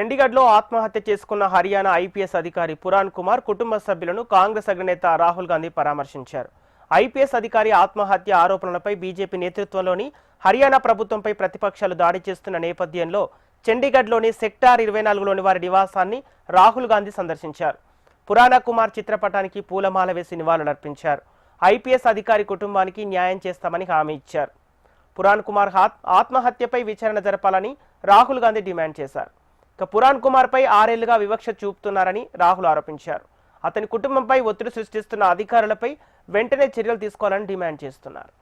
చండీగఢ్లో ఆత్మహత్య చేసుకున్న హర్యానా ఐపీఎస్ అధికారి పురాణ్ కుమార్ కుటుంబ సభ్యులను కాంగ్రెస్ అగ్రనేత రాహుల్ గాంధీ పరామర్శించారు. ఐపీఎస్ అధికారి ఆత్మహత్య ఆరోపణలపై బీజేపీ నేతృత్వంలోని హర్యానా ప్రభుత్వంపై ప్రతిపక్షాలు దాడి చేస్తున్న నేపథ్యంలో చండీగఢ్లోని సెక్టార్ 24లోని వారి నివాసాన్ని రాహుల్ గాంధీ సందర్శించారు. పురాణ్ కుమార్ చిత్రపటానికి పూలమాల వేసి నివాళులర్పించారు. ఐపీఎస్ అధికారి కుటుంబానికి న్యాయం చేస్తామని హామీ ఇచ్చారు. పురాణ్ కుమార్ ఆత్మహత్యపై విచారణ జరపాలని రాహుల్ గాంధీ డిమాండ్ చేశారు. పురాణ్ కుమార్ పై 6 ఏళ్లుగా వివక్ష చూపుతున్నారని రాహుల్ ఆరోపించారు. అతని కుటుంబంపై ఒత్తిడి సృష్టిస్తున్న అధికారులపై వెంటనే చర్యలు తీసుకోవాలని డిమాండ్ చేస్తున్నారు.